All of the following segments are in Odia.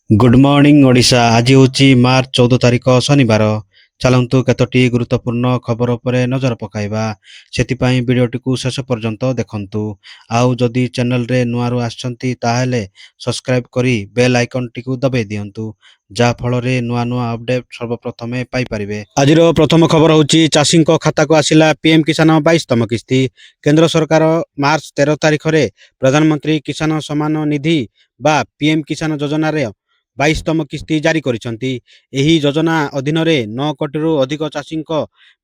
Good morning Odisha. आज हूँ मार्च 14 तारिख शनिवार। चलतु केतोटी गुरुत्वपूर्ण खबर पर नजर पकाइबा। सेतिपाई वीडियोटी को शेष पर्यंत देखंतु। आउ जदि चैनल रे नुआरू आछंती ताहेले सब्सक्राइब करी बेल आइकन टिकु दबाई दियंतु, जा फल रे नुआ नुआ अपडेट सर्वप्रथमे पाई परिबे। आजिर प्रथम खबर होची चाषी खाता को आसिला पीएम किसान 22तम किस्ती। केंद्र सरकार मार्च 13 तारिख रे प्रधानमंत्री किसान सम्मान निधि बा पीएम किसान योजना रे 22तम किस्ती जारी करिसंती। एही योजना अधीन रे 9 कोटी रु अधिक चाषी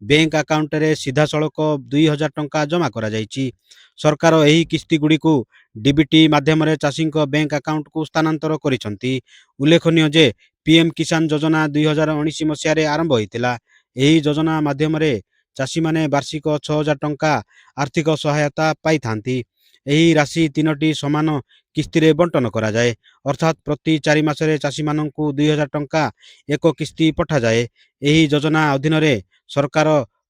बैंक अकाउंट रे सीधा सड़क 2000 टंका जमा करा जायछि। सरकार एही किस्ती गुडी को डीबीटी माध्यम रे चाषी बैंक अकाउंट को स्थानांतर करिसंती। उल्लेखनीय जे पीएम किसान योजना 2019 मसिया रे आरंभ होइतिला। एही योजना माध्यम रे चाषी माने वार्षिक 6000 टंका आर्थिक सहायता पाई थांती। एही राशि तीनोटी समान किस्ती रे बंटन करा जाए, अर्थात प्रति 4 मासरे चाषी माननकु 2000 टंका एक किस्ती पठा जाए। एही योजना अधीन रे सरकार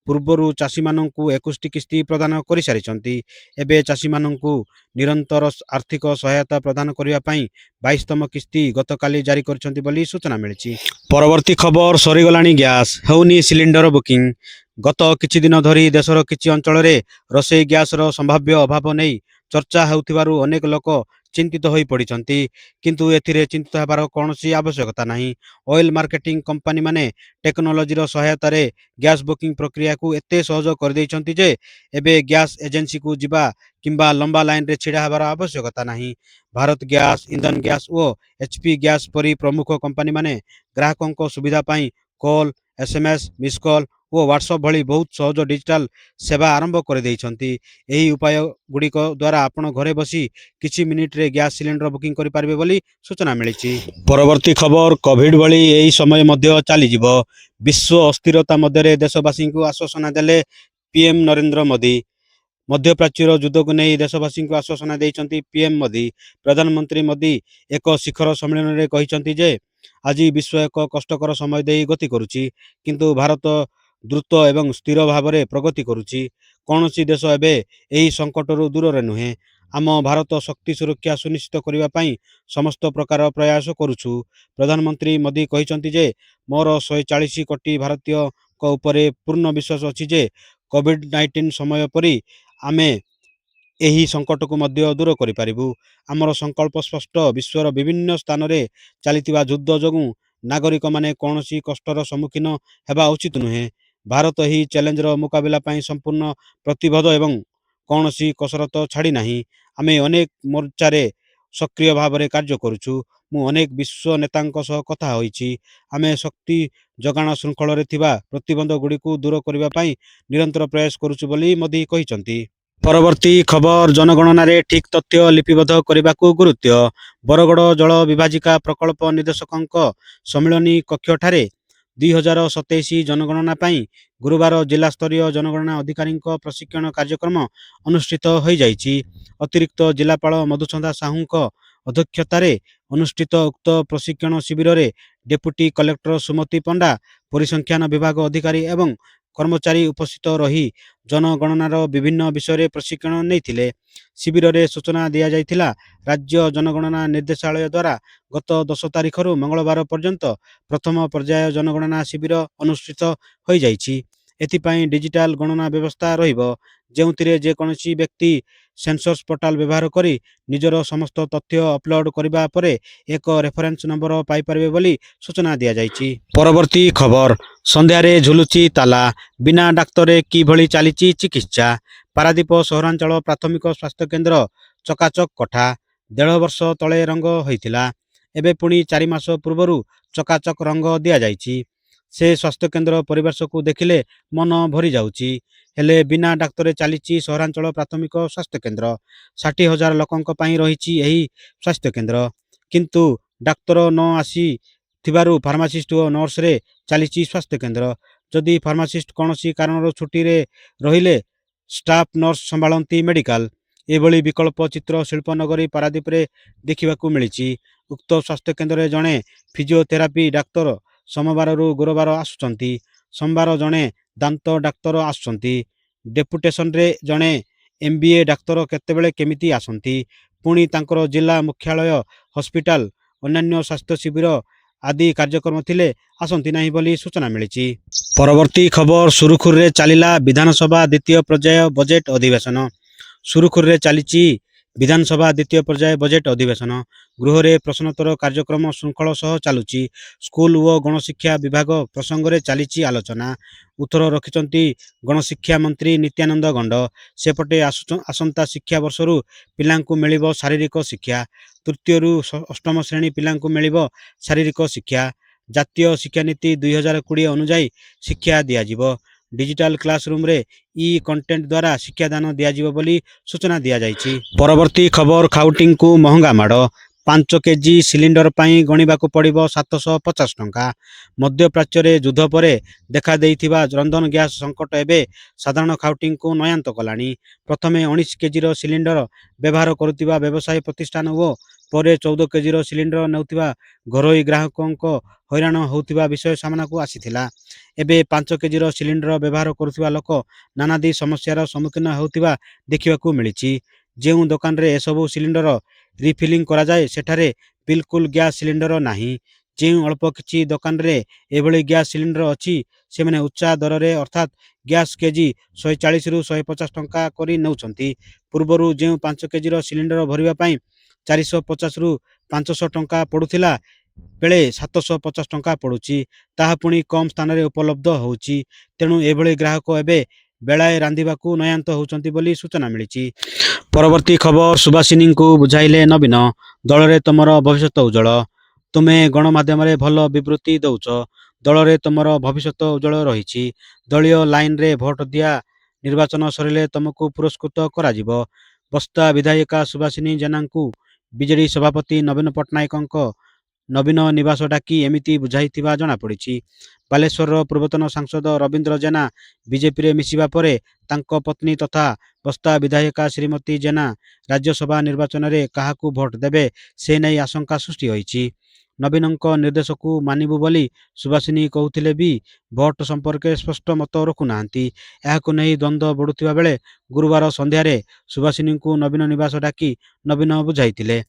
पूर्वरु चाषी माननकु 21 किस्ती प्रदान करि सारिचंती। एबे चाषी माननकु निरंतर आर्थिक सहायता प्रदान करिया पई 22तम किस्ती गतकाली जारी करछंती बोली सूचना मिलिछि। परवर्ती खबर सरीगलाणी गैस हेउनी सिलिंडर बुकिंग। गत किछि दिन धरी देशर किछि अंचल रे रसोई गैस रो संभाव्य अभाव नै चर्चा हेउथिबारु अनेक लोक चिंतित होई पड़िछंती, किंतु एथिरे चिंतित हेबार कोनोसी आवश्यकता नाही। ऑयल मार्केटिंग कंपनी माने टेक्नोलॉजी रो सहायता रे गैस बुकिंग प्रक्रिया को एते सहज कर दैछंती जे एबे गैस एजेंसी को जिबा किंबा लंबा लाइन रे छिड़ा हेबार आवश्यकता नाही। भारत गैस, इंधन गैस ओ एचपी गैस परी प्रमुख कंपनी माने ग्राहकों को सुविधा पाई कॉल, एसएमएस, मिस कॉल ओ व्हाट्सएप भली बहुत सहज डिजिटल सेवा आरंभ कर दैछंती। एही उपाय गुडिक द्वारा आपण घरे बसी किछि मिनिट रे गैस सिलेंडर बुकिंग करि पारबे बोली सूचना मिलिछि। परवर्ती खबर कोविड भली एही समय मध्य चाली जिवो। विश्व अस्थिरता मध्य रे देशवासी को आश्वासन देले पीएम नरेंद्र मोदी। मध्यप्राच्यर युद्ध को नहीं देशवासी को आश्वासन देइछंती पीएम मोदी। प्रधानमंत्री मोदी एक शिखर सम्मेलन रे कहिछंती जे आज विश्व एक कष्टकर समय दे गति करुछि, किंतु भारत द्रुत एवं स्थिर भाव में प्रगति करुछि। कौनसी देश एबे एही संकटरू दूर रे नुहे। आम भारत शक्ति सुरक्षा सुनिश्चित करने पाई समस्त प्रकार प्रयास करुछु। प्रधानमंत्री मोदी कहिछंती जे मोर 140 कोटी भारतीय को ऊपरे पूर्ण विश्वास अछि जे कोविड-19 समय परी आमे एही संकट को मध्य दूर करि पारिबु। आमर संकल्प स्पष्ट। विश्वर विभिन्न स्थान रे चलितिबा युद्ध जोगु नागरिक माने कोनोसी कष्टर सम्मुखीन हेबा उचित नुहे। भारत एही चैलेंज रो मुकाबिला पाई संपूर्ण प्रतिबद्ध एवं कोनोसी कसरत छाड़ी नाही। आमे अनेक मोर्चा रे सक्रिय भाव में कार्य करुछु। मु अनेक विश्व नेतांक सह कथा होइछि। आमे शक्ति जगाण श्रृंखल रे थिबा प्रतिबंध गुडी को दूर करिबा पाई निरंतर प्रयास करुछु बोली मोदी कहिछंती। परवर्ती खबर जनगणना रे ठीक तथ्य लिपिबद्ध करने को गुरुत्व। बरगड़ जल विभाजिका प्रकल्प निर्देशक सम्मिलनी कक्ष ठारे 2027 जनगणना पाई गुरुवार जिला स्तरीय जनगणना अधिकारी प्रशिक्षण कार्यक्रम अनुष्ठित हो जाइछि। अतिरिक्त जिलापाल मधुचंदा साहू अध्यक्षतार अनुष्ठित उक्त प्रशिक्षण शिविर रे डेप्यूटी कलेक्टर सुमति पंडा, परिसंख्यान विभाग अधिकारी एवं कर्मचारी उपस्थित रही जनगणनार विभिन्न विषय प्रशिक्षण नहीं। शिविर रे सूचना दिया जाइथिला राज्य जनगणना निर्देशालय द्वारा गत 10 तारिख रु मंगलवार पर्यंत प्रथम पर्याय जनगणना शिविर अनुष्ठित हो जाइछि। एथिपाई डिजिटल गणना व्यवस्था रहिबो, जेउथिरे जेकोसी व्यक्ति सेंसस पोर्टाल व्यवहार करी निजर समस्त तथ्य अपलोड करिबा परे एक रेफरेंस नंबर पाई परिबे बोली सूचना दिया जाइछि। परवर्ती खबर संध्यारे झुलुची ताला, बिना डाक्तरे कि भली चलीची चिकित्सा। पारादीप सहरांचल प्राथमिक स्वास्थ्य केन्द्र चकाचक कोठा 1.5 वर्ष तले रंग होइथिला। एबे पुणी 4 मास पूर्वरु चकाचक रंग दिया जाइछि। से स्वास्थ्य केन्द्र परिवेश को देखिले मन भरी जाउछि। हेले बिना डाक्तरे चलीची सहरांचल प्राथमिक स्वास्थ्य केन्द्र। 60,000 लोकंक पई रहिछि एही स्वास्थ्य केन्द्र, किंतु डाक्तर न आसी थिबारु फार्मासिस्ट और नर्स रे चलीची स्वास्थ्य केन्द्र। जदि फार्मासिस्ट कौनसी कारण छुट्टी रे रहिले स्टाफ नर्स संभालती मेडिकल। एभली विकल्प चित्र शिल्पनगरी पारादीप रे देखिबाकू मिलिछि। उक्त स्वास्थ्य केन्द्र जणे फिजियोथेरापी डाक्तर सोमवार रु गुरुवार आसुचंती। सोमवार जणे दांत डाक्तर आसुचंती। डेपुटेशन रे जणे एमबीए डाक्तर केतेबेले केमिति आसंती। पुणी तांकर जिला मुख्यालय हॉस्पिटल ଅନ୍ୟାନ୍ୟ ସ୍ୱାସ୍ଥ୍ୟ ଶିବିର ଆଦି କାର୍ଯ୍ୟକ୍ରମ ଥିଲେ ଆସନ୍ତି ନାହିଁ ବୋଲି ସୂଚନା ମିଳିଛି। ପରବର୍ତ୍ତୀ ଖବର, ସୁରୁଖୁରୁରେ ଚାଲିଲା ବିଧାନସଭା ଦ୍ୱିତୀୟ ପର୍ଯ୍ୟାୟ ବଜେଟ୍ ଅଧିବେଶନ। ସୁରୁଖୁରୁରେ ଚାଲିଛି ବିଧାନସଭା ଦ୍ୱିତୀୟ ପର୍ଯ୍ୟାୟ ବଜେଟ୍ ଅଧିବେଶନ। ଗୃହରେ ପ୍ରଶ୍ନୋତ୍ତର କାର୍ଯ୍ୟକ୍ରମ ଶୃଙ୍ଖଳ ସହ ଚାଲୁଛି। ସ୍କୁଲ ଓ ଗଣଶିକ୍ଷା ବିଭାଗ ପ୍ରସଙ୍ଗରେ ଚାଲିଛି ଆଲୋଚନା। ଉତ୍ତର ରଖିଛନ୍ତି ଗଣଶିକ୍ଷା ମନ୍ତ୍ରୀ ନିତ୍ୟାନନ୍ଦ ଗଣ୍ଡ। ସେପଟେ ଆସନ୍ତା ଶିକ୍ଷାବର୍ଷରୁ ପିଲାଙ୍କୁ ମିଳିବ ଶାରୀରିକ ଶିକ୍ଷା। ତୃତୀୟରୁ ଅଷ୍ଟମ ଶ୍ରେଣୀ ପିଲାଙ୍କୁ ମିଳିବ ଶାରୀରିକ ଶିକ୍ଷା। ଜାତୀୟ ଶିକ୍ଷାନୀତି 2020 ଅନୁଯାୟୀ ଶିକ୍ଷା ଦିଆଯିବ। ଡିଜିଟାଲ କ୍ଲାସରୁମରେ ଇ କଣ୍ଟେଣ୍ଟ ଦ୍ୱାରା ଶିକ୍ଷାଦାନ ଦିଆଯିବ ବୋଲି ସୂଚନା ଦିଆଯାଇଛି। ପରବର୍ତ୍ତୀ ଖବର, ଖାଉଟିଙ୍କୁ ମହଙ୍ଗା ମାଡ଼। 5 କେଜି ସିଲିଣ୍ଡର ପାଇଁ ଗଣିବାକୁ ପଡ଼ିବ 750 ଟଙ୍କା। ମଧ୍ୟପ୍ରାଚ୍ୟରେ ଯୁଦ୍ଧ ପରେ ଦେଖାଦେଇଥିବା ରନ୍ଧନ ଗ୍ୟାସ୍ ସଙ୍କଟ ଏବେ ସାଧାରଣ ଖାଉଟିଙ୍କୁ ନୟାନ୍ତ କଲାଣି। ପ୍ରଥମେ 19 କେଜିର ସିଲିଣ୍ଡର ବ୍ୟବହାର କରୁଥିବା ବ୍ୟବସାୟୀ ପ୍ରତିଷ୍ଠାନ ଓ ପରେ 14 କେଜିର ସିଲିଣ୍ଡର ନେଉଥିବା ଘରୋଇ ଗ୍ରାହକଙ୍କ ହଇରାଣ ହେଉଥିବା ବିଷୟ ସାମ୍ନାକୁ ଆସିଥିଲା। ଏବେ 5 କେଜିର ସିଲିଣ୍ଡର ବ୍ୟବହାର କରୁଥିବା ଲୋକ ନାନାଦି ସମସ୍ୟାର ସମ୍ମୁଖୀନ ହେଉଥିବା ଦେଖିବାକୁ ମିଳିଛି। ଯେଉଁ ଦୋକାନରେ ଏସବୁ ସିଲିଣ୍ଡର ରିଫିଲିଂ କରାଯାଏ ସେଠାରେ ବିଲକୁଲ ଗ୍ୟାସ୍ ସିଲିଣ୍ଡର ନାହିଁ। ଯେଉଁ ଅଳ୍ପ କିଛି ଦୋକାନରେ ଏଭଳି ଗ୍ୟାସ୍ ସିଲିଣ୍ଡର ଅଛି ସେମାନେ ଉଚ୍ଚା ଦରରେ ଅର୍ଥାତ୍ ଗ୍ୟାସ୍ କେଜି 140ରୁ 150 ଟଙ୍କା କରି ନେଉଛନ୍ତି। ପୂର୍ବରୁ ଯେଉଁ 5 କେଜିର ସିଲିଣ୍ଡର ଭରିବା ପାଇଁ 450ରୁ 500 ଟଙ୍କା ପଡ଼ୁଥିଲା ବେଳେ 750 ଟଙ୍କା ପଡ଼ୁଛି। ତାହା ପୁଣି କମ୍ ସ୍ଥାନରେ ଉପଲବ୍ଧ ହେଉଛି। ତେଣୁ ଏଭଳି ଗ୍ରାହକ ଏବେ ବେଳାଏ ରାନ୍ଧିବାକୁ ନୟାନ୍ତ ହେଉଛନ୍ତି ବୋଲି ସୂଚନା ମିଳିଛି। ପରବର୍ତ୍ତୀ ଖବର, ସୁବାସିନୀଙ୍କୁ ବୁଝାଇଲେ ନବୀନ, ଦଳରେ ତମର ଭବିଷ୍ୟତ ଉଜ୍ଜ୍ୱଳ। ତୁମେ ଗଣମାଧ୍ୟମରେ ଭଲ ବିବୃତ୍ତି ଦେଉଛ। ଦଳରେ ତମର ଭବିଷ୍ୟତ ଉଜ୍ଜ୍ୱଳ ରହିଛି। ଦଳୀୟ ଲାଇନରେ ଭୋଟ ଦିଆ, ନିର୍ବାଚନ ସରିଲେ ତମକୁ ପୁରସ୍କୃତ କରାଯିବ। ବସ୍ତା ବିଧାୟିକା ସୁବାସିନୀ ଜେନାଙ୍କୁ ବିଜେଡି ସଭାପତି ନବୀନ ପଟ୍ଟନାୟକଙ୍କ ନବୀନ ନିବାସ ଡାକି ଏମିତି ବୁଝାଇଥିବା ଜଣାପଡ଼ିଛି। ବାଲେଶ୍ୱରର ପୂର୍ବତନ ସାଂସଦ ରବୀନ୍ଦ୍ର ଜେନା ବିଜେପିରେ ମିଶିବା ପରେ ତାଙ୍କ ପତ୍ନୀ ତଥା ବସ୍ତା ବିଧାୟିକା ଶ୍ରୀମତୀ ଜେନା ରାଜ୍ୟସଭା ନିର୍ବାଚନରେ କାହାକୁ ଭୋଟ ଦେବେ ସେ ନେଇ ଆଶଙ୍କା ସୃଷ୍ଟି ହୋଇଛି। ନବୀନଙ୍କ ନିର୍ଦ୍ଦେଶକୁ ମାନିବୁ ବୋଲି ସୁବାସିନୀ କହୁଥିଲେ ବି ଭୋଟ ସମ୍ପର୍କରେ ସ୍ପଷ୍ଟ ମତ ରଖୁନାହାନ୍ତି। ଏହାକୁ ନେଇ ଦ୍ୱନ୍ଦ୍ୱ ବଢ଼ୁଥିବା ବେଳେ ଗୁରୁବାର ସନ୍ଧ୍ୟାରେ ସୁବାସିନୀଙ୍କୁ ନବୀନ ନିବାସ ଡାକି ନବୀନ ବୁଝାଇଥିଲେ।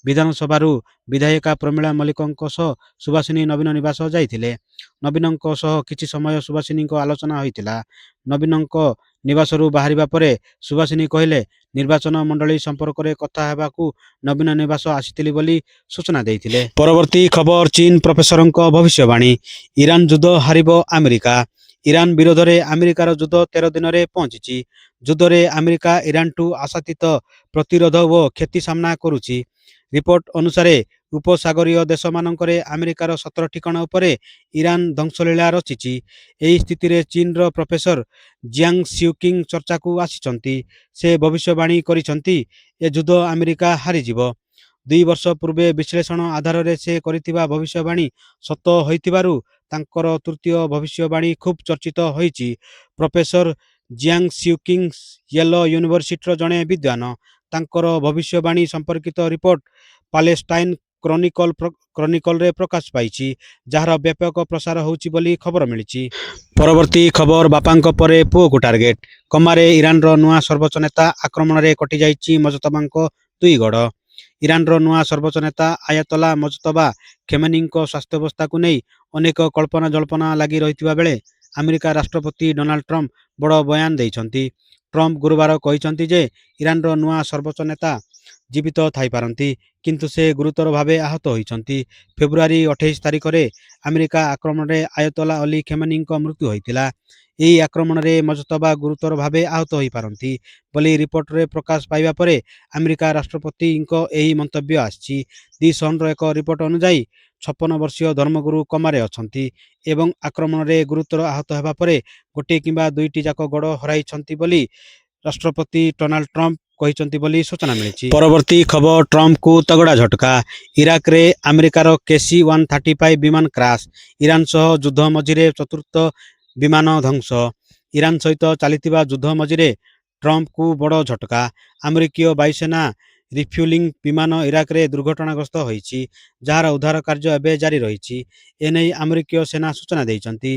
ବିଧାନସଭାରୁ ବିଧାୟିକା ପ୍ରମିଳା ମଲ୍ଲିକଙ୍କ ସହ ସୁବାସିନୀ ନବୀନ ନିବାସ ଯାଇଥିଲେ। ନବୀନଙ୍କ ସହ କିଛି ସମୟ ସୁବାସିନୀଙ୍କ ଆଲୋଚନା ହୋଇଥିଲା। ନବୀନଙ୍କ ନିବାସରୁ ବାହାରିବା ପରେ ସୁବାସିନୀ କହିଲେ, ନିର୍ବାଚନ ମଣ୍ଡଳୀ ସମ୍ପର୍କରେ କଥା ହେବାକୁ ନବୀନ ନିବାସ ଆସିଥିଲି ବୋଲି ସୂଚନା ଦେଇଥିଲେ। ପରବର୍ତ୍ତୀ ଖବର, ଚୀନ ପ୍ରଫେସରଙ୍କ ଭବିଷ୍ୟବାଣୀ। ଇରାନ ଯୁଦ୍ଧ ହାରିବ ଆମେରିକା। ଇରାନ ବିରୋଧରେ ଆମେରିକାର ଯୁଦ୍ଧ 13 ଦିନରେ ପହଞ୍ଚିଛି। ଯୁଦ୍ଧରେ ଆମେରିକା ଇରାନଠୁ ଆଶାତୀତ ପ୍ରତିରୋଧ ଓ କ୍ଷତି ସାମ୍ନା କରୁଛି। ରିପୋର୍ଟ ଅନୁସାରେ ଉପସାଗରୀୟ ଦେଶମାନଙ୍କରେ ଆମେରିକାର 17 ଠିକଣା ଉପରେ ଇରାନ ଧ୍ୱଂସଲୀଳା ରଚିଛି। ଏହି ସ୍ଥିତିରେ ଚୀନର ପ୍ରଫେସର ଜିଆଙ୍ଗ ସିଉକିଙ୍ଗ ଚର୍ଚ୍ଚାକୁ ଆସିଛନ୍ତି। ସେ ଭବିଷ୍ୟବାଣୀ କରିଛନ୍ତି ଏ ଯୁଦ୍ଧ ଆମେରିକା ହାରିଯିବ। 2 ବର୍ଷ ପୂର୍ବେ ବିଶ୍ଳେଷଣ ଆଧାରରେ ସେ କରିଥିବା ଭବିଷ୍ୟବାଣୀ ସତ ହୋଇଥିବାରୁ ତାଙ୍କର ତୃତୀୟ ଭବିଷ୍ୟବାଣୀ ଖୁବ୍ ଚର୍ଚ୍ଚିତ ହୋଇଛି। ପ୍ରଫେସର ଜିଆଙ୍ଗ ସିଉକିଙ୍ଗ ୟେଲୋ ୟୁନିଭର୍ସିଟିର ଜଣେ ବିଦ୍ୱାନ। ତାଙ୍କର ଭବିଷ୍ୟବାଣୀ ସମ୍ପର୍କିତ ରିପୋର୍ଟ ପାଲେଷ୍ଟାଇନ କ୍ରନିକଲରେ ପ୍ରକାଶ ପାଇଛି, ଯାହାର ବ୍ୟାପକ ପ୍ରସାର ହେଉଛି ବୋଲି ଖବର ମିଳିଛି। ପରବର୍ତ୍ତୀ ଖବର, ବାପାଙ୍କ ପରେ ପୁଅକୁ ଟାର୍ଗେଟ। କମାରେ ଇରାନର ନୂଆ ସର୍ବୋଚ୍ଚ ନେତା ଆକ୍ରମଣରେ କଟିଯାଇଛି ମଜତବାଙ୍କ 2 ଗୋଡ଼। ଇରାନର ନୂଆ ସର୍ବୋଚ୍ଚ ନେତା ଆୟାତୋଲା ମଜତବା ଖେମେନୀଙ୍କ ସ୍ୱାସ୍ଥ୍ୟାବସ୍ଥାକୁ ନେଇ ଅନେକ କଳ୍ପନା ଜଳ୍ପନା ଲାଗି ରହିଥିବା ବେଳେ ଆମେରିକା ରାଷ୍ଟ୍ରପତି ଡୋନାଲ୍ଡ ଟ୍ରମ୍ପ ବଡ଼ ବୟାନ ଦେଇଛନ୍ତି। ଟ୍ରମ୍ପ ଗୁରୁବାର କହିଛନ୍ତି ଯେ ଇରାନର ନୂଆ ସର୍ବୋଚ୍ଚ ନେତା ଜୀବିତ ଥାଇପାରନ୍ତି, କିନ୍ତୁ ସେ ଗୁରୁତର ଭାବେ ଆହତ ହୋଇଛନ୍ତି। ଫେବୃଆରୀ 28 ତାରିଖରେ ଆମେରିକା ଆକ୍ରମଣରେ ଆୟତୋଲା ଅଲି ଖେମେନୀଙ୍କ ମୃତ୍ୟୁ ହୋଇଥିଲା। ଏହି ଆକ୍ରମଣରେ ମଜତବା ଗୁରୁତର ଭାବେ ଆହତ ହୋଇପାରନ୍ତି ବୋଲି ରିପୋର୍ଟରେ ପ୍ରକାଶ ପାଇବା ପରେ ଆମେରିକା ରାଷ୍ଟ୍ରପତିଙ୍କ ଏହି ମନ୍ତବ୍ୟ ଆସିଛି। ଦି ସନ୍ର ଏକ ରିପୋର୍ଟ ଅନୁଯାୟୀ 56 ବର୍ଷୀୟ ଧର୍ମଗୁରୁ କୋମାରେ ଅଛନ୍ତି ଏବଂ ଆକ୍ରମଣରେ ଗୁରୁତର ଆହତ ହେବା ପରେ ଗୋଟିଏ କିମ୍ବା ଦୁଇଟି ଯାକ ଗୋଡ଼ ହରାଇଛନ୍ତି ବୋଲି ରାଷ୍ଟ୍ରପତି ଡୋନାଲ୍ଡ ଟ୍ରମ୍ପ କହିଛନ୍ତି ବୋଲି ସୂଚନା ମିଳିଛି। ପରବର୍ତ୍ତୀ ଖବର, ଟ୍ରମ୍ପଙ୍କୁ ତଗଡ଼ା ଝଟକା। ଇରାକରେ ଆମେରିକାର KC-135 ବିମାନ କ୍ରାଶ। ଇରାନ ସହ ଯୁଦ୍ଧ ମଝିରେ ଚତୁର୍ଥ ବିମାନ ଧ୍ୱଂସ। ଇରାନ ସହିତ ଚାଲିଥିବା ଯୁଦ୍ଧ ମଝିରେ ଟ୍ରମ୍ପଙ୍କୁ ବଡ଼ ଝଟକା। ଆମେରିକୀୟ ବାୟୁସେନା ରିଫ୍ୟୁଲିଂ ବିମାନ ଇରାକରେ ଦୁର୍ଘଟଣାଗ୍ରସ୍ତ ହୋଇଛି, ଯାହାର ଉଦ୍ଧାର କାର୍ଯ୍ୟ ଏବେ ଜାରି ରହିଛି। ଏନେଇ ଆମେରିକୀୟ ସେନା ସୂଚନା ଦେଇଛନ୍ତି।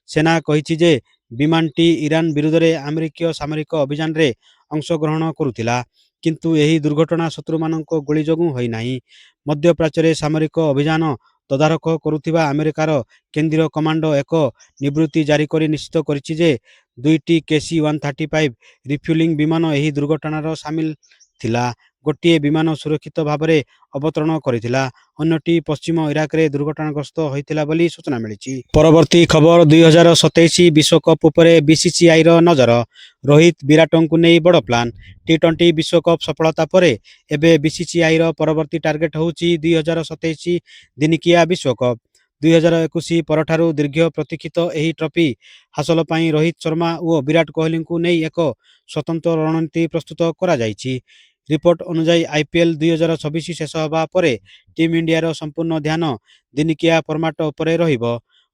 ସେନା କହିଛି ଯେ ବିମାନଟି ଇରାନ ବିରୁଦ୍ଧରେ ଆମେରିକୀୟ ସାମରିକ ଅଭିଯାନରେ ଅଂଶଗ୍ରହଣ କରୁଥିଲା। କିନ୍ତୁ ଏହି ଦୁର୍ଘଟଣା ଶତ୍ରୁମାନଙ୍କ ଗୁଳି ଯୋଗୁଁ ହୋଇନାହିଁ। ମଧ୍ୟପ୍ରାଚ୍ୟରେ ସାମରିକ ଅଭିଯାନ ତଦାରଖ କରୁଥିବା ଆମେରିକାର କେନ୍ଦ୍ରୀୟ କମାଣ୍ଡ ଏକ ବିବୃତ୍ତି ଜାରି କରି ନିଶ୍ଚିତ କରିଛି ଯେ ଦୁଇଟି KC-135 ରିଫ୍ୟୁଲିଂ ବିମାନ ଏହି ଦୁର୍ଘଟଣାର ସାମିଲ ଥିଲା। ଗୋଟିଏ ବିମାନ ସୁରକ୍ଷିତ ଭାବରେ ଅବତରଣ କରିଥିଲା, ଅନ୍ୟଟି ପଶ୍ଚିମ ଇରାକରେ ଦୁର୍ଘଟଣାଗ୍ରସ୍ତ ହୋଇଥିଲା ବୋଲି ସୂଚନା ମିଳିଛି। ପରବର୍ତ୍ତୀ ଖବର 2027 ବିଶ୍ୱକପ୍ ଉପରେ BCCIର ନଜର। ରୋହିତ ବିରାଟଙ୍କୁ ନେଇ ବଡ଼ ପ୍ଲାନ୍। T20 ବିଶ୍ୱକପ୍ ସଫଳତା ପରେ ଏବେ BCCIର ପରବର୍ତ୍ତୀ ଟାର୍ଗେଟ ହେଉଛି 2027 ଦିନିକିଆ ବିଶ୍ୱକପ୍। 2021 ପରଠାରୁ ଦୀର୍ଘ ପ୍ରତୀକ୍ଷିତ ଏହି ଟ୍ରଫି ହାସଲ ପାଇଁ ରୋହିତ ଶର୍ମା ଓ ବିରାଟ କୋହଲିଙ୍କୁ ନେଇ ଏକ ସ୍ୱତନ୍ତ୍ର ରଣନୀତି ପ୍ରସ୍ତୁତ କରାଯାଇଛି। ରିପୋର୍ଟ ଅନୁଯାୟୀ IPL 2026 ଶେଷ ହେବା ପରେ ଟିମ୍ ଇଣ୍ଡିଆର ସମ୍ପୂର୍ଣ୍ଣ ଧ୍ୟାନ ଦିନିକିଆ ଫର୍ମାଟ ଉପରେ ରହିବ।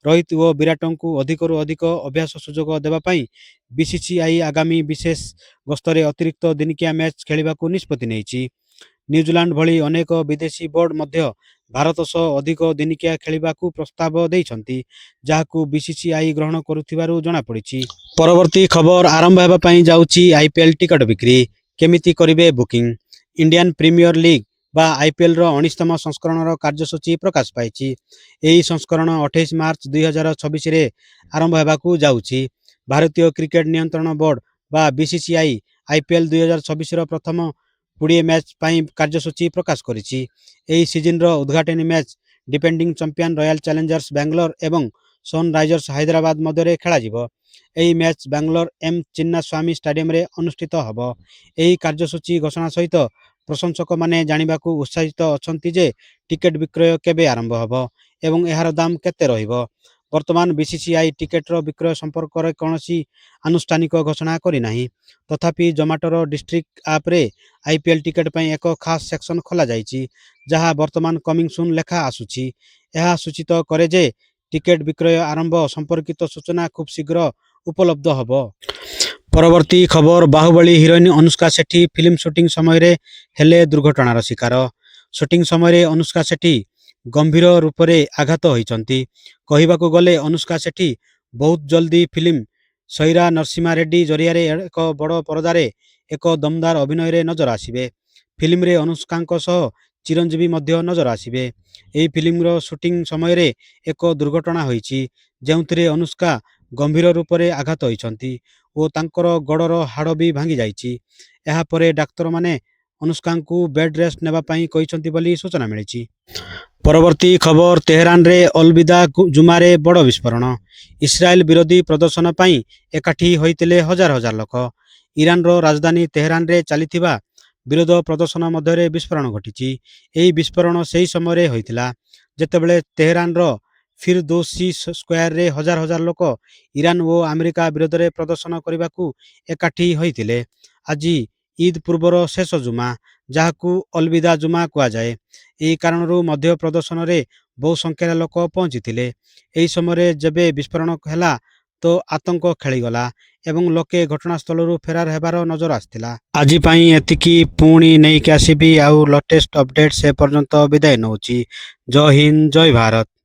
ରୋହିତ ଓ ବିରାଟଙ୍କୁ ଅଧିକରୁ ଅଧିକ ଅଭ୍ୟାସ ସୁଯୋଗ ଦେବା ପାଇଁ BCCI ଆଗାମୀ ବିଶେଷ ଗସ୍ତରେ ଅତିରିକ୍ତ ଦିନିକିଆ ମ୍ୟାଚ୍ ଖେଳିବାକୁ ନିଷ୍ପତ୍ତି ନେଇଛି। ନ୍ୟୁଜିଲାଣ୍ଡ ଭଳି ଅନେକ ବିଦେଶୀ ବୋର୍ଡ ମଧ୍ୟ ଭାରତ ସହ ଅଧିକ ଦିନିକିଆ ଖେଳିବାକୁ ପ୍ରସ୍ତାବ ଦେଇଛନ୍ତି, ଯାହାକୁ BCCI ଗ୍ରହଣ କରୁଥିବାରୁ ଜଣାପଡ଼ିଛି। ପରବର୍ତ୍ତୀ ଖବର ଆରମ୍ଭ ହେବା ପାଇଁ ଯାଉଛି IPL ଟିକଟ ବିକ୍ରି। କେମିତି କରିବେ ବୁକିଂ? ଇଣ୍ଡିଆନ୍ ପ୍ରିମିୟର ଲିଗ୍ ବା IPLର 19ତମ ସଂସ୍କରଣର କାର୍ଯ୍ୟସୂଚୀ ପ୍ରକାଶ ପାଇଛି। ଏହି ସଂସ୍କରଣ 28 ମାର୍ଚ୍ଚ 2026ରେ ଆରମ୍ଭ ହେବାକୁ ଯାଉଛି। ଭାରତୀୟ କ୍ରିକେଟ ନିୟନ୍ତ୍ରଣ ବୋର୍ଡ ବା BCCI IPL 2026ର ପ୍ରଥମ 20 ମ୍ୟାଚ୍ ପାଇଁ କାର୍ଯ୍ୟସୂଚୀ ପ୍ରକାଶ କରିଛି। ଏହି ସିଜନର ଉଦ୍ଘାଟନୀ match defending champion royal challengers Bangalore ଏବଂ ସନରାଇଜର୍ସ ହାଇଦ୍ରାବାଦ ମଧ୍ୟରେ ଖେଳାଯିବ। ଏହି ମ୍ୟାଚ୍ ବାଙ୍ଗାଲୋର ଚିନ୍ନାସ୍ୱାମୀ ଷ୍ଟାଡିୟମରେ ଅନୁଷ୍ଠିତ ହେବ। ଏହି କାର୍ଯ୍ୟସୂଚୀ ଘୋଷଣା ସହିତ ପ୍ରଶଂସକମାନେ ଜାଣିବାକୁ ଉତ୍ସାହିତ ଅଛନ୍ତି ଯେ ଟିକେଟ ବିକ୍ରୟ କେବେ ଆରମ୍ଭ ହେବ ଏବଂ ଏହାର ଦାମ କେତେ ରହିବ। ବର୍ତ୍ତମାନ BCCI ଟିକେଟର ବିକ୍ରୟ ସମ୍ପର୍କରେ କୌଣସି ଆନୁଷ୍ଠାନିକ ଘୋଷଣା କରିନାହିଁ। ତଥାପି ଜୋମାଟୋର ଡିଷ୍ଟ୍ରିକ୍ଟ ଆପ୍ରେ IPL ଟିକେଟ ପାଇଁ ଏକ ଖାସ୍ ସେକ୍ସନ ଖୋଲାଯାଇଛି, ଯାହା ବର୍ତ୍ତମାନ କମିଂ ସୁନ୍ ଲେଖା ଆସୁଛି। ଏହା ସୂଚିତ କରେ ଯେ ଟିକେଟ ବିକ୍ରୟ ଆରମ୍ଭ ସମ୍ପର୍କିତ ସୂଚନା ଖୁବ୍ ଶୀଘ୍ର ଉପଲବ୍ଧ ହେବ। ପରବର୍ତ୍ତୀ ଖବର Baahubali heroine Anushka Sethi film shooting ସମୟରେ ହେଲେ ଦୁର୍ଘଟଣାର ଶିକାର। ସୁଟିଂ ସମୟରେ ଅନୁଷ୍କା ସେଠୀ ଗମ୍ଭୀର ରୂପରେ ଆଘାତ ହୋଇଛନ୍ତି। କହିବାକୁ ଗଲେ ଅନୁଷ୍କା ସେଠୀ ବହୁତ ଜଲ୍ଦି ଫିଲ୍ମ ସୈରା ନରସିମ୍ହା ରେଡ୍ଡି ଜରିଆରେ ଏକ ବଡ଼ ପରଦାରେ ଏକ ଦମଦାର ଅଭିନୟରେ ନଜର ଆସିବେ। ଫିଲ୍ମରେ ଅନୁଷ୍କାଙ୍କ ସହ ଚିରଞ୍ଜୀବୀ ମଧ୍ୟ ନଜର ଆସିବେ। ଏହି ଫିଲ୍ମର ସୁଟିଂ ସମୟରେ ଏକ ଦୁର୍ଘଟଣା ହୋଇଛି, ଯେଉଁଥିରେ ଅନୁଷ୍କା ଗମ୍ଭୀର ରୂପରେ ଆଘାତ ହୋଇଛନ୍ତି ଓ ତାଙ୍କର ଗୋଡ଼ର ହାଡ଼ ବି ଭାଙ୍ଗି ଯାଇଛି। ଏହାପରେ ଡାକ୍ତରମାନେ ଅନୁଷ୍କାଙ୍କୁ ବେଡ୍ ରେଷ୍ଟ ନେବା ପାଇଁ କହିଛନ୍ତି ବୋଲି ସୂଚନା ମିଳିଛି। ପରବର୍ତ୍ତୀ ଖବର ତେହେରାନରେ ଅଲବିଦା ଜୁମାରେ ବଡ଼ ବିସ୍ଫୋରଣ। ଇସ୍ରାଏଲ ବିରୋଧୀ ପ୍ରଦର୍ଶନ ପାଇଁ ଏକାଠି ହୋଇଥିଲେ ହଜାର ହଜାର ଲୋକ। ଇରାନର ରାଜଧାନୀ ତେହେରାନରେ ଚାଲିଥିବା ବିରୋଧ ପ୍ରଦର୍ଶନ ମଧ୍ୟରେ ବିସ୍ଫୋରଣ ଘଟିଛି। ଏହି ବିସ୍ଫୋରଣ ସେହି ସମୟରେ ହୋଇଥିଲା ଯେତେବେଳେ ତେହେରାନର ଫିରଦୌସି ସ୍କୋୟାରରେ ହଜାର ହଜାର ଲୋକ ଇରାନ ଓ ଆମେରିକା ବିରୋଧରେ ପ୍ରଦର୍ଶନ କରିବାକୁ ଏକାଠି ହୋଇଥିଲେ। ଆଜି ଇଦ୍ ପୂର୍ବର ଶେଷ ଜୁମା, ଯାହାକୁ ଅଲବିଦା ଜୁମା କୁହାଯାଏ। ଏହି କାରଣରୁ ମଧ୍ୟ ପ୍ରଦର୍ଶନରେ ବହୁ ସଂଖ୍ୟାରେ ଲୋକ ପହଞ୍ଚିଥିଲେ। ଏହି ସମୟରେ ଯେବେ ବିସ୍ଫୋରଣ ହେଲା ତ ଆତଙ୍କ ଖେଳିଗଲା ଏବଂ ଲୋକେ ଘଟଣାସ୍ଥଳରୁ ଫେରାର ହେବାର ନଜର ଆସିଥିଲା। ଆଜି ପାଇଁ ଏତିକି, ପୁଣି ନେଇକି ଆସିବି ଆଉ ଲଟେଷ୍ଟ ଅପଡେଟ୍। ସେ ପର୍ଯ୍ୟନ୍ତ ବିଦାୟ ନେଉଛି। ଜୟ ହିନ୍ଦ, ଜୟ ଭାରତ।